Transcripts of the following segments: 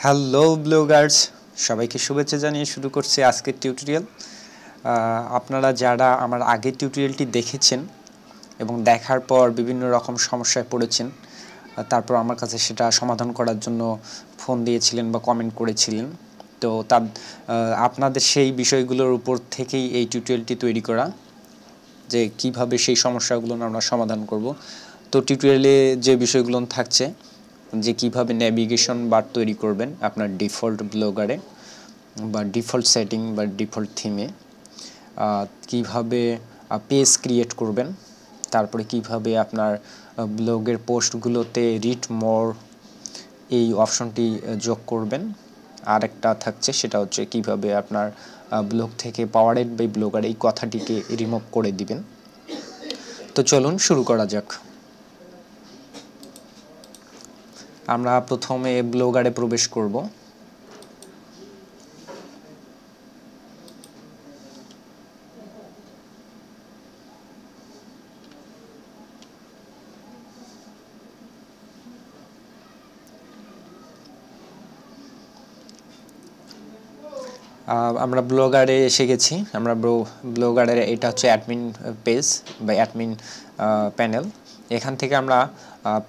Hello Bloggers, সবাইকে শুভেচ্ছা জানিয়ে শুরু করছি আজকের টিউটোরিয়াল। আপনারা যারা আমার আগের টিউটোরিয়ালটি দেখেছেন এবং দেখার পর বিভিন্ন রকম সমস্যায় পড়েছেন, তারপর আমার কাছে সেটা সমাধান করার জন্য ফোন দিয়েছিলেন বা কমেন্ট করেছিলেন, তো আপনাদের সেই বিষয়গুলোর উপর থেকেই এই টিউটোরিয়ালটি তৈরি করা, যে কিভাবে সেই সমস্যাগুলো আমরা সমাধান করব। তো টিউটোরিয়ালে যে বিষয়গুলো থাকছে, যে কিভাবে নেভিগেশন বার তৈরি করবেন আপনার ডিফল্ট ব্লগারে বা ডিফল্ট সেটিং বা ডিফল্ট থিমে, কিভাবে পেজ ক্রিয়েট করবেন, তারপরে কিভাবে আপনার ব্লগের পোস্টগুলোতে রিড মোর এই অপশনটি যোগ করবেন। আরেকটা থাকছে, সেটা হচ্ছে কিভাবে আপনার ব্লগ থেকে পাওয়ারেড বাই ব্লগার এই কথাটিকে রিমুভ করে দিবেন। তো চলুন শুরু করা যাক। আমরা প্রথমে ব্লগারে প্রবেশ করব। আমরা ব্লগারে এসে গেছি। আমরা ব্লগারের এটা হচ্ছে অ্যাডমিন পেজ বা অ্যাডমিন প্যানেল। এখান থেকে আমরা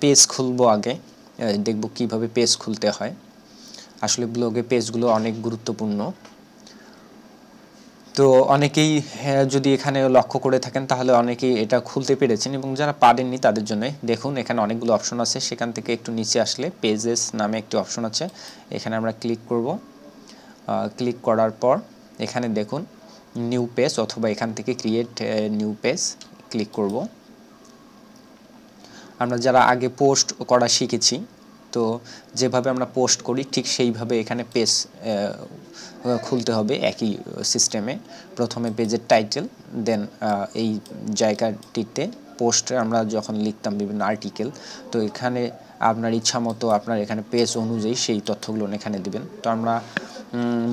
পেজ খুলব। আগে দেখব কিভাবে পেজ খুলতে হয়। আসলে ব্লগে পেজগুলো অনেক গুরুত্বপূর্ণ। তো অনেকেই যদি এখানে লক্ষ্য করে থাকেন তাহলে অনেকেই এটা খুলতে পেরেছেন, এবং যারা পারেননি তাদের জন্য দেখুন এখানে অনেকগুলো অপশন আছে। সেখান থেকে একটু নিচে আসলে পেজেস নামে একটি অপশন আছে, এখানে আমরা ক্লিক করব। ক্লিক করার পর এখানে দেখুন নিউ পেজ, অথবা এখান থেকে ক্রিয়েট নিউ পেজ ক্লিক করব। আমরা যারা আগে পোস্ট করা শিখেছি, তো যেভাবে আমরা পোস্ট করি ঠিক সেইভাবে এখানে পেজ খুলতে হবে একই সিস্টেমে। প্রথমে পেজের টাইটেল, দেন এই জায়গাটিতে পোস্টে আমরা যখন লিখতাম বিভিন্ন আর্টিকেল, তো এখানে আপনার ইচ্ছা মতো আপনার এখানে পেজ অনুযায়ী সেই তথ্যগুলো এখানে দিবেন। তো আমরা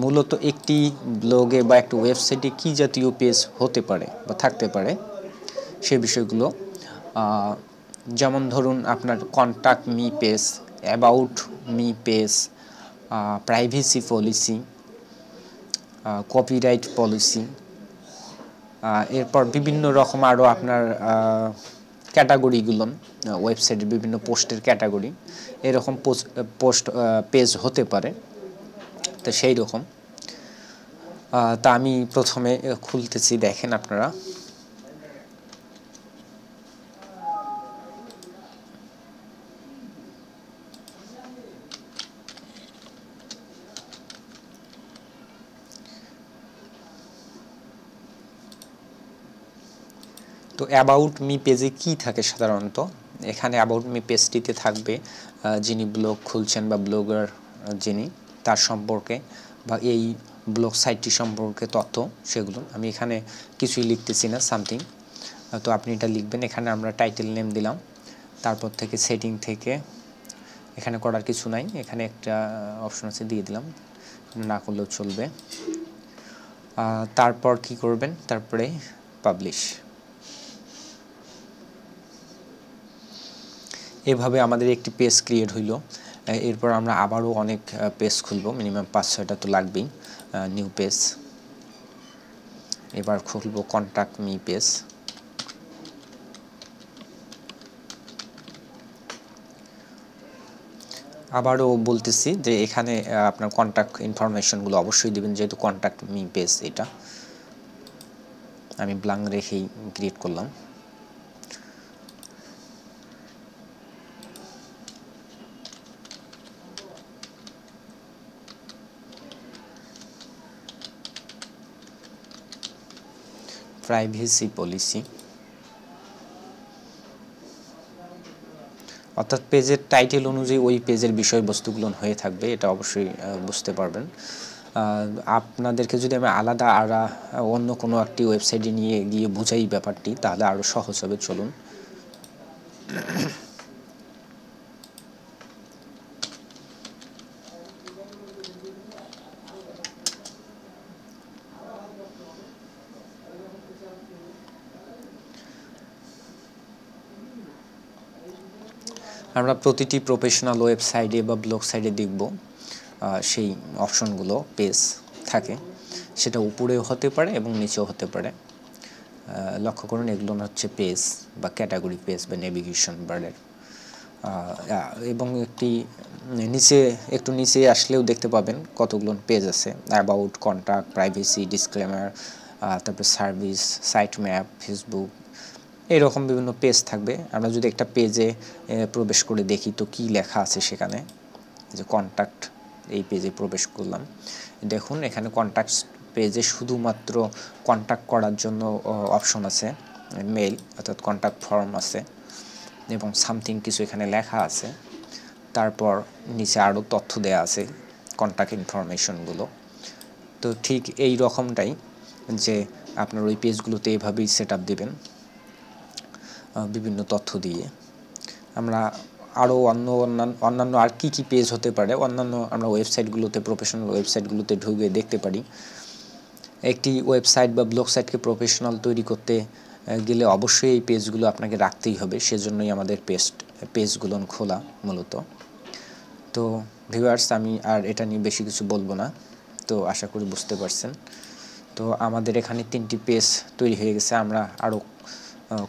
মূলত একটি ব্লগে বা একটা ওয়েবসাইটে কী জাতীয় পেজ হতে পারে বা থাকতে পারে সে বিষয়গুলো, যেমন ধরুন আপনার contact me page, about me page, privacy policy, copyright policy, এরপর বিভিন্ন রকম আরও আপনার ক্যাটাগরিগুলো, ওয়েবসাইটের বিভিন্ন পোস্টের ক্যাটাগরি, এরকম পোস্ট পেজ হতে পারে। তো সেই রকম তা আমি প্রথমে খুলতেছি, দেখেন আপনারা। তো অ্যাবাউট মি পেজে কি থাকে সাধারণত, এখানে অ্যাবাউট মি পেজটিতে থাকবে যিনি ব্লগ খুলছেন বা ব্লগার যিনি, তার সম্পর্কে বা এই ব্লগ সাইটটি সম্পর্কে তথ্য, সেগুলো। আমি এখানে কিছুই লিখতেছি না, সামথিং। তো আপনি এটা লিখবেন। এখানে আমরা টাইটেল নেম দিলাম, তারপর থেকে সেটিং থেকে এখানে করার কিছু নাই, এখানে একটা অপশন আছে দিয়ে দিলাম, না করলেও চলবে। তারপর কি করবেন, তারপরে পাবলিশ। এভাবে আমাদের একটি পেজ ক্রিয়েট হইল। এরপর আমরা আবারও অনেক পেজ খুলব, মিনিমাম 5-6টা তো লাগবেই। নিউ পেজ, এবার খুলব কন্ট্যাক্ট মি পেজ। আবারও বলতেছি যে এখানে আপনার কন্ট্যাক্ট ইনফরমেশনগুলো অবশ্যই দিবেন, যেহেতু কন্ট্যাক্ট মি পেজ এটা আমি ব্ল্যাঙ্ক রেখেই ক্রিয়েট করলাম। প্রাইভেসি পলিসি, অর্থাৎ পেজের টাইটেল অনুযায়ী ওই পেজের বিষয়বস্তুগুলো হয়ে থাকবে, এটা অবশ্যই বুঝতে পারবেন। আপনাদেরকে যদি আমি আলাদা অন্য কোনো একটি ওয়েবসাইটে নিয়ে গিয়ে বুঝাই ব্যাপারটি, তাহলে আরও সহজ হবে। চলুন। আমরা প্রতিটি প্রফেশনাল ওয়েবসাইটে বা ব্লগ সাইটে দেখব সেই অপশনগুলো পেজ থাকে, সেটা উপরেও হতে পারে এবং নিচেও হতে পারে। লক্ষ্য করুন এগুলো হচ্ছে পেজ বা ক্যাটাগরি পেজ বা নেভিগেশন বারের। এবং একটু নিচে আসলেও দেখতে পাবেন কতগুলো পেজ আছে, অ্যাবাউট, কন্ট্যাক্ট, প্রাইভেসি, ডিসক্লেমার, তারপর সার্ভিস, সাইট ম্যাপ, ফেসবুক, এইরকম বিভিন্ন পেজ থাকবে। আমরা যদি একটা পেজে প্রবেশ করে দেখি তো কি লেখা আছে সেখানে, যে কন্ট্যাক্ট, এই পেজে প্রবেশ করলাম, দেখুন এখানে কন্ট্যাক্ট পেজে শুধুমাত্র কন্ট্যাক্ট করার জন্য অপশন আছে, মেইল অর্থাৎ কন্ট্যাক্ট ফর্ম আছে এবং সামথিং কিছু এখানে লেখা আছে। তারপর নিচে আরও তথ্য দেয়া আছে, কন্ট্যাক্ট ইনফরমেশনগুলো। তো ঠিক এই রকমটাই যে আপনার ওই পেজগুলোতে এইভাবেই সেট আপ দেবেন বিভিন্ন তথ্য দিয়ে। আমরা আরও অন্যান্য আর কি পেজ হতে পারে, অন্যান্য আমরা ওয়েবসাইটগুলোতে, প্রফেশনাল ওয়েবসাইটগুলোতে ঢুকে দেখতে পারি। একটি ওয়েবসাইট বা ব্লগ সাইটকে প্রফেশনাল তৈরি করতে গেলে অবশ্যই এই পেজগুলো আপনাকে রাখতেই হবে, সেজন্যই আমাদের পেজগুলো খোলা মূলত। তো ভিউয়ার্স, আমি আর এটা নিয়ে বেশি কিছু বলবো না, তো আশা করি বুঝতে পারছেন। তো আমাদের এখানে 3টি পেজ তৈরি হয়ে গেছে। আমরা আরও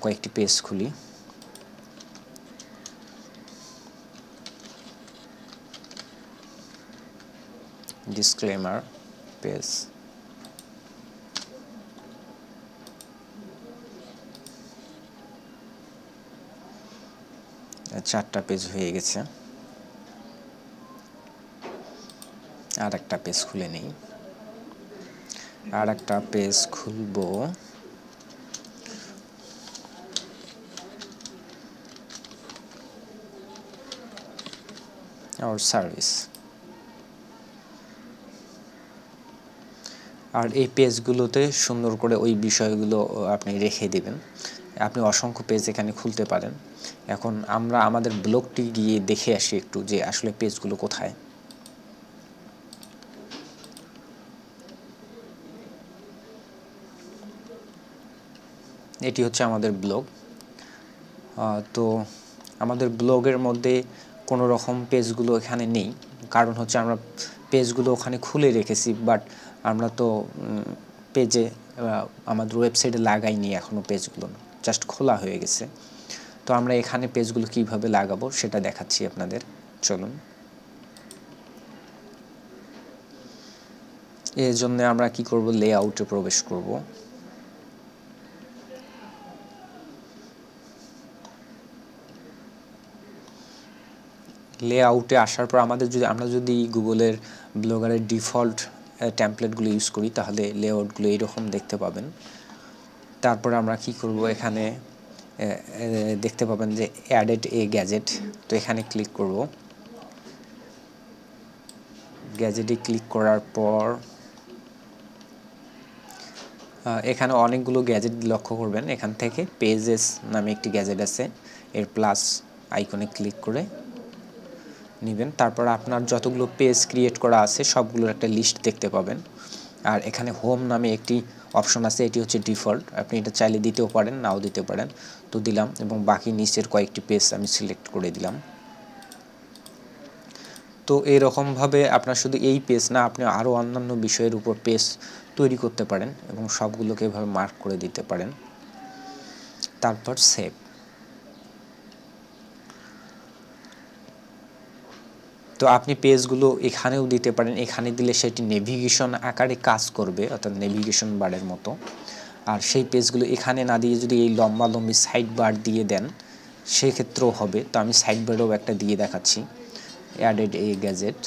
কয়েকটি পেজ খুলি। ডিসক্লেমার পেজ, 4টা পেজ হয়ে গেছে। আর একটা পেজ খুলে নেই, আর একটা পেজ খুলবো। আর সার্ভিস, আর এই পেজগুলোতে সুন্দর করে ওই বিষয়গুলো আপনি রেখে দিবেন। আপনি অসংখ্য পেজ এখানে খুলতে পারেন। এখন আমরা আমাদের ব্লগটি গিয়ে দেখে আসি একটু যে আসলে পেজগুলো কোথায়। এটি হচ্ছে আমাদের ব্লগ। তো আমাদের ব্লগের মধ্যে কোনো রকম পেজগুলো এখানে নেই, কারণ হচ্ছে আমরা পেজগুলো ওখানে খুলে রেখেছি, বাট আমরা তো পেজে আমাদের ওয়েবসাইটে লাগাইনি এখনও, পেজগুলো জাস্ট খোলা হয়ে গেছে। তো আমরা এখানে পেজগুলো কিভাবে লাগাবো সেটা দেখাচ্ছি আপনাদের, চলুন। এর জন্য আমরা কি করব, লেআউটে প্রবেশ করব। লেআউটে আসার পর আমরা যদি গুগলের ব্লগারের ডিফল্ট টেমপ্লেটগুলো ইউজ করি তাহলে লেআউটগুলো এইরকম দেখতে পাবেন। তারপরে আমরা কি করব, এখানে দেখতে পাবেন যে অ্যাডেড এ গ্যাজেট, তো এখানে ক্লিক করব। গ্যাজেটে ক্লিক করার পর এখানে অনেকগুলো গ্যাজেট লক্ষ্য করবেন। এখান থেকে পেজেস নামে একটি গ্যাজেট আছে, এর প্লাস আইকনে ক্লিক করে নেবেন। তারপর আপনার যতগুলো পেজ ক্রিয়েট করা আছে সবগুলোর একটা লিস্ট দেখতে পাবেন। আর এখানে হোম নামে একটি অপশন আছে, এটি হচ্ছে ডিফল্ট, আপনি এটা চাইলে দিতেও পারেন, নাও দিতে পারেন। তো দিলাম, এবং বাকি নিচের কয়েকটি পেজ আমি সিলেক্ট করে দিলাম। তো এরকমভাবে আপনার শুধু এই পেজ না, আপনি আরও অন্যান্য বিষয়ের উপর পেজ তৈরি করতে পারেন এবং সবগুলোকে এভাবে মার্ক করে দিতে পারেন। তারপর সেভ। তো আপনি পেজগুলো এখানেও দিতে পারেন, এখানে দিলে সেটি নেভিগেশন আকারে কাজ করবে, অর্থাৎ নেভিগেশন বারের মতো। আর সেই পেজগুলো এখানে না দিয়ে যদি এই লম্বালম্বি সাইড বার দিয়ে দেন সেক্ষেত্রেও হবে। তো আমি সাইড বারেও একটা দিয়ে দেখাচ্ছি, অ্যাডেড এ গ্যাজেট।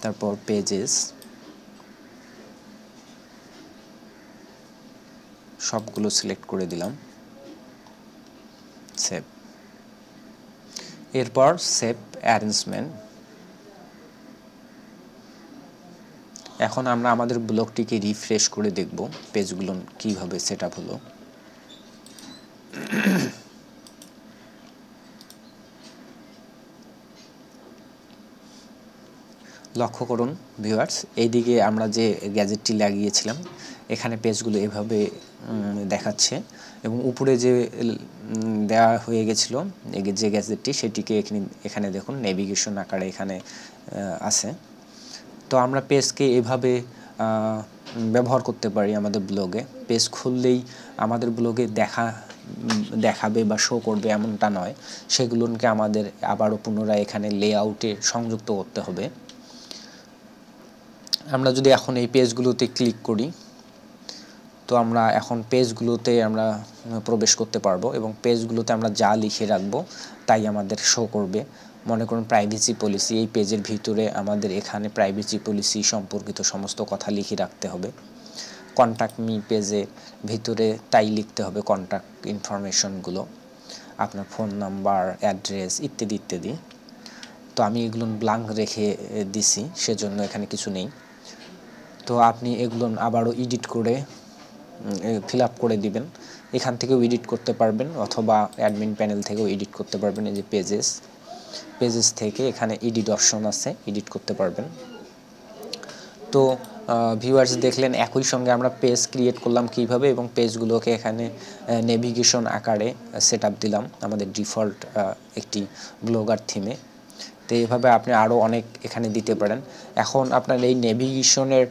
তারপর পেজেস, সবগুলো সিলেক্ট করে দিলাম, সেভ। এরপর সেভ অ্যারেঞ্জমেন্ট। এখন আমরা আমাদের ব্লগটিকে রিফ্রেশ করে দেখব পেজগুলো কিভাবে সেট আপ হলো। লক্ষ্য করুন ভিউয়ার্স, এইদিকে আমরা যে গ্যাজেটটি লাগিয়েছিলাম এখানে পেজগুলো এভাবে দেখাচ্ছে এবং উপরে যে দেওয়া হয়ে গেছিলো যে গ্যাজেটটি সেটিকে এখানে দেখুন নেভিগেশন আকারে এখানে আছে। তো আমরা পেজকে এভাবে ব্যবহার করতে পারি আমাদের ব্লগে। পেজ খুললেই আমাদের ব্লগে দেখাবে বা শো করবে এমনটা নয়, সেগুলোকে আমাদের আবারও পুনরায় এখানে লেআউটে সংযুক্ত করতে হবে। আমরা যদি এখন এই পেজগুলোতে ক্লিক করি তো আমরা এখন পেজগুলোতে আমরা প্রবেশ করতে পারবো এবং পেজগুলোতে আমরা যা লিখে রাখবো তাই আমাদের শো করবে। মনে করুন প্রাইভেসি পলিসি, এই পেজের ভিতরে আমাদের এখানে প্রাইভেসি পলিসি সম্পর্কিত সমস্ত কথা লিখে রাখতে হবে। কন্ট্যাক্ট মি পেজের ভিতরে তাই লিখতে হবে, কন্ট্যাক্ট ইনফরমেশনগুলো, আপনার ফোন নাম্বার, অ্যাড্রেস ইত্যাদি ইত্যাদি। তো আমি এগুলো ব্ল্যাঙ্ক রেখে দিছি, সেজন্য এখানে কিছু নেই। তো আপনি এগুলো আবারও এডিট করে ফিল আপ করে দিবেন। এখান থেকেও এডিট করতে পারবেন অথবা অ্যাডমিন প্যানেল থেকেও এডিট করতে পারবেন। এই যে পেজেস থেকে এখানে এডিট অপশন আছে, এডিট করতে পারবেন। তো ভিউয়ার্স দেখলেন একই সঙ্গে আমরা পেজ ক্রিয়েট করলাম কিভাবে এবং পেজগুলোকে এখানে নেভিগেশন আকারে সেটআপ দিলাম আমাদের ডিফল্ট একটি ব্লগার থিমে। তো এইভাবে আপনি আরও অনেক এখানে দিতে পারেন। এখন আপনার এই নেভিগেশনের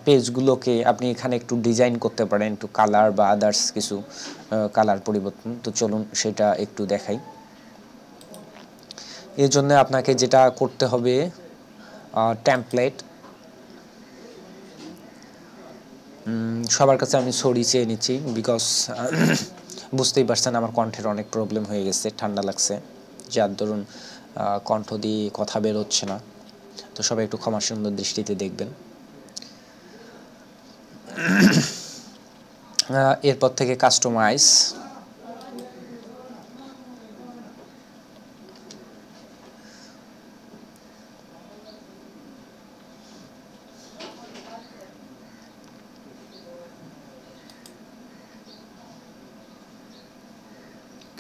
পেজগুলোকে আপনি এখানে একটু ডিজাইন করতে পারেন, একটু কালার বা আদার্স কিছু কালার পরিবর্তন। তো চলুন সেটা একটু দেখাই। এর জন্য আপনাকে যেটা করতে হবে, টেমপ্লেট, সবার কাছে আমি সরি চেয়ে নিচ্ছি বিকজ বুঝতেই পারছেন আমার কণ্ঠের অনেক প্রবলেম হয়ে গেছে, ঠান্ডা লাগছে, যার দরুন কণ্ঠ দিয়ে কথা বের হচ্ছে না। তো সবাই একটু ক্ষমা সুন্দর দৃষ্টিতে দেখবেন। এরপর থেকে কাস্টমাইজ,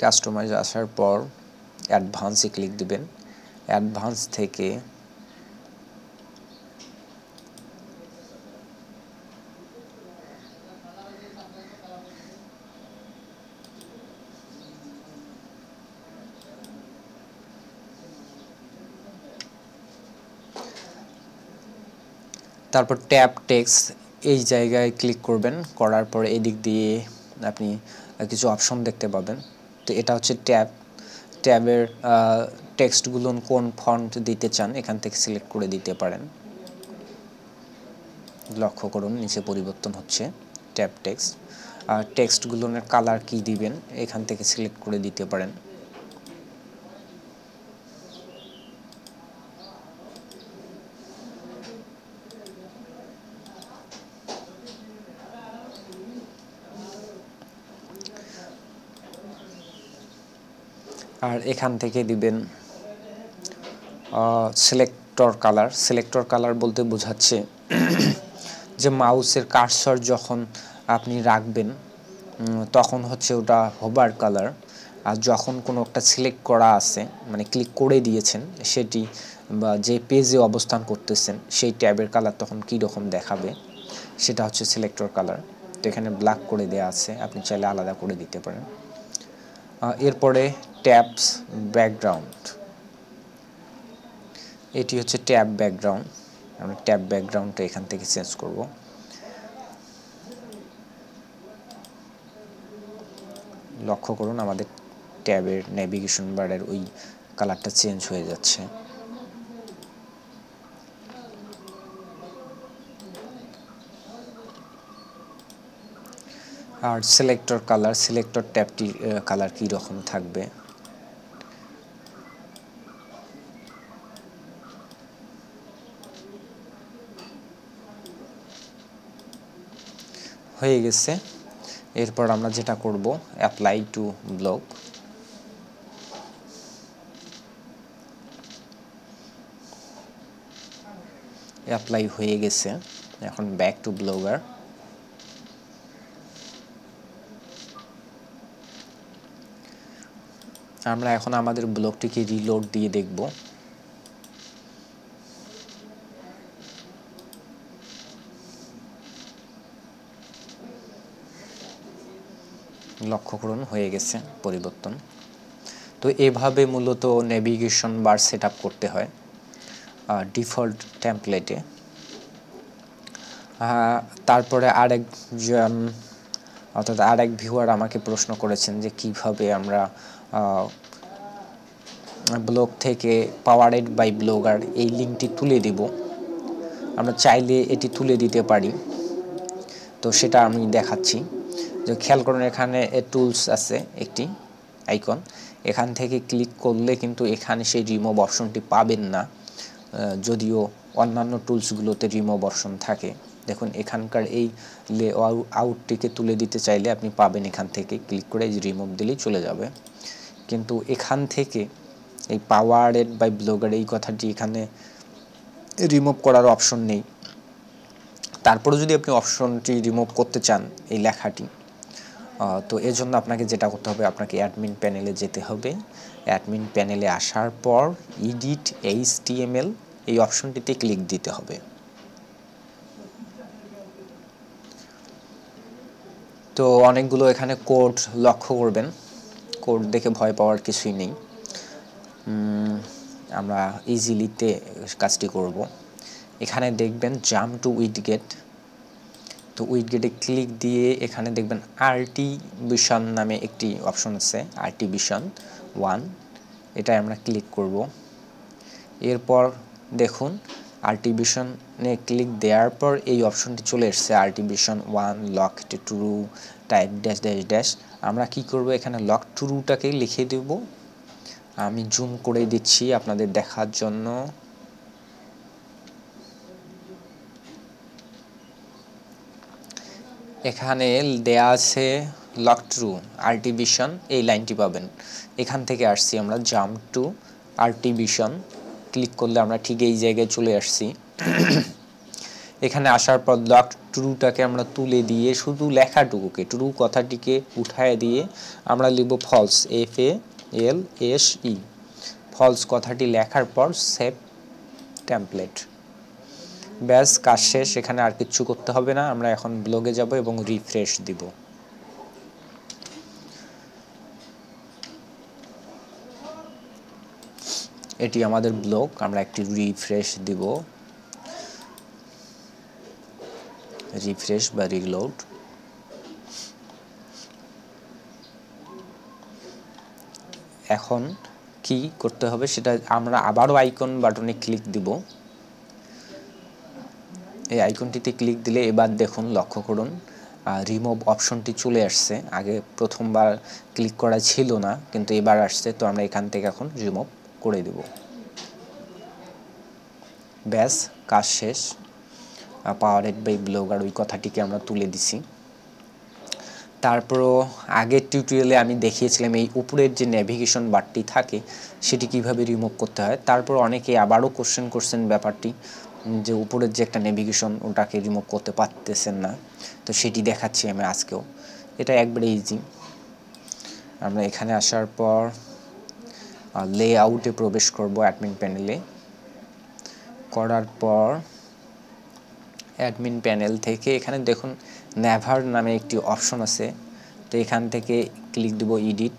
কাস্টমাইজ আসার পর অ্যাডভান্সে ক্লিক দিবেন। অ্যাডভান্স থেকে তারপর ট্যাব টেক্সট, এই জায়গায় ক্লিক করবেন। করার পর এদিক দিয়ে আপনি কিছু অপশন দেখতে পাবেন। তো এটা হচ্ছে ট্যাবের টেক্সটগুলো কোন ফন্ট দিতে চান এখান থেকে সিলেক্ট করে দিতে পারেন। লক্ষ্য করুন নিচে পরিবর্তন হচ্ছে ট্যাব টেক্সট। আর টেক্সটগুলোর কালার কি দিবেন এখান থেকে সিলেক্ট করে দিতে পারেন। আর এখান থেকে দিবেন সিলেক্টর কালার। সিলেক্টর কালার বলতে বোঝাচ্ছে যে মাউসের কার্সর যখন আপনি রাখবেন তখন হচ্ছে ওটা হোভার কালার, আর যখন কোনো একটা সিলেক্ট করা আছে মানে ক্লিক করে দিয়েছেন সেটি বা যে পেজে অবস্থান করতেছেন সেই ট্যাবের কালার তখন কী রকম দেখাবে সেটা হচ্ছে সিলেক্টর কালার। তো এখানে ব্ল্যাক করে দেওয়া আছে, আপনি চাইলে আলাদা করে দিতে পারেন। এরপরে ট্যাবস ব্যাকগ্রাউন্ড, এটি হচ্ছে ট্যাব ব্যাকগ্রাউন্ড। আমরা ট্যাব ব্যাকগ্রাউন্ডটা এখান থেকে চেঞ্জ করব। লক্ষ্য করুন আমাদের ট্যাবের নেভিগেশন বারের ওই কালারটা চেঞ্জ হয়ে যাচ্ছে। আর সিলেক্টর কালার, সিলেক্টর ট্যাবটি কালার কী রকম থাকবে। হয়ে গেছে। এরপর আমরা যেটা করব অ্যাপ্লাই টু ব্লগ। অ্যাপ্লাই হয়ে গেছে, এখন ব্যাক টু ব্লগার। আমরা এখন আমাদের ব্লগটিকে রিলোড দিয়ে দেখব। লক্ষ্য করুন হয়ে গেছে পরিবর্তন। তো এভাবে মূলত নেভিগেশন বার সেটআপ করতে হয় ডিফল্ট টেমপ্লেটে। তারপরে আরেক ভিউয়ার আমাকে প্রশ্ন করেছেন যে কিভাবে আমরা ব্লগ থেকে পাওয়ারেড বাই ব্লগার এই লিঙ্কটি তুলে দিব। আমরা চাইলে এটি তুলে দিতে পারি, তো সেটা আমি দেখাচ্ছি। যে খেয়াল করুন এখানে টুলস আছে একটি আইকন, এখান থেকে ক্লিক করলে কিন্তু এখানে সেই রিমুভ অপশনটি পাবেন না, যদিও অন্যান্য টুলসগুলোতে রিমুভ অপশন থাকে। দেখুন এখানকার এই আউটটিকে তুলে দিতে চাইলে আপনি পাবেন, এখান থেকে ক্লিক করে রিমুভ দিলেই চলে যাবে। কিন্তু এখান থেকে এই পাওয়ারেড বাই ব্লগার এই কথাটি এখানে রিমুভ করার অপশন নেই। তারপরে যদি আপনি অপশনটি রিমুভ করতে চান এই লেখাটি, তো এর জন্য আপনাকে যেটা করতে হবে, আপনাকে অ্যাডমিন প্যানেলে যেতে হবে। অ্যাডমিন প্যানেলে আসার পর এডিট HTML এই অপশনটিতে ক্লিক দিতে হবে। তো অনেকগুলো এখানে কোড লক্ষ্য করবেন, কোড দেখে ভয় পাওয়ার কিছুই নেই, আমরা ইজিলিতে কাজটি করব। এখানে দেখবেন জাম্প টু উইডগেট, তো উইডগেটে ক্লিক দিয়ে এখানে দেখবেন আর্টিভিশন নামে একটি অপশন আছে, আর্টিভিশন 1, এটাই আমরা ক্লিক করব। এরপর দেখুন আর্টিভিশনে ক্লিক দেওয়ার পর এই অপশনটি চলে এসেছে, আর্টিভিশন 1 lock to type dash dash dash. আমরা কি করব, এখানে লক টুটাকে লিখে দেব। আমি জুম করে দিচ্ছি আপনাদের দেখার জন্য। এখানে দেয়া আছে লক টু আর্টিভিশন, এই লাইনটি পাবেন। এখান থেকে আসছি আমরা জাম্প টু আর্টিভিশন, ক্লিক করলে আমরা ঠিক এই জায়গায় চলে আসছি। এখানে আসার পর লক টুটাকে আমরা তুলে দিয়ে শুধু লেখাটুকুকে, ট্রু কথাটিকে উঠায় দিয়ে আমরা লিখব ফলস, FALSE, ফলস কথাটি লেখার পর সেভ টেমপ্লেট। ব্যাস কাজ শেষ, এখানে আর কিছু করতে হবে না। আমরা এখন ব্লগে যাব এবং রিফ্রেশ দিব। এটি আমাদের ব্লগ, আমরা একটি রিফ্রেশ দিব, রিফ্রেশ বা রিলোড। এখন কি করতে হবে সেটা আমরা আবারও আইকন বাটনে ক্লিক দিব। এই আইকনটিতে ক্লিক দিলে এবার দেখুন, লক্ষ্য করুন রিমুভ অপশনটি চলে আসছে। আগে প্রথমবার ক্লিক করা ছিল না, কিন্তু এবার আসছে। তো আমরা এখান থেকে এখন রিমুভ করে দেব। ব্যাস কাজ শেষ। পাওয়ারেড বাই ব্লগার ওই কথাটিকে আমরা তুলে দিছি। তারপরও আগের টিউটোরিয়ালে আমি দেখিয়েছিলাম এই উপরের যে নেভিগেশন বারটি থাকে সেটি কিভাবে রিমুভ করতে হয়। তারপর অনেকে আবারও কোশ্চেন করছেন ব্যাপারটি, যে উপরের যে একটা নেভিগেশন ওটাকে রিমুভ করতে পারতেছেন না, তো সেটি দেখাচ্ছি আমি আজকেও। এটা একবারে ইজি। আমরা এখানে আসার পর লেআউটে প্রবেশ করব, অ্যাডমিন প্যানেলে করার পর অ্যাডমিন প্যানেল থেকে এখানে দেখুন নেভার নামে একটি অপশন আছে, তো এখান থেকে ক্লিক দিব এডিট।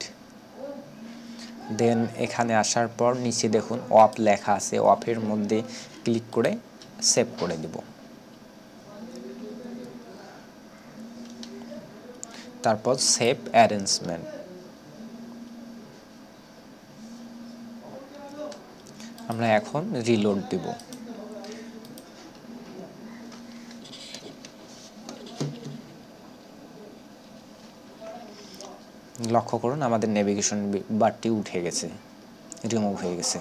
দেন এখানে আসার পর নিচে দেখুন অফ লেখা আছে, অফের মধ্যে ক্লিক করে সেভ করে দেব। তারপর সেভ অ্যারেঞ্জমেন্ট। আমরা এখন রিলোড দিব। লক্ষ্য করুন আমাদের নেভিগেশন বারটি উঠে গেছে, রিমুভ হয়ে গেছে।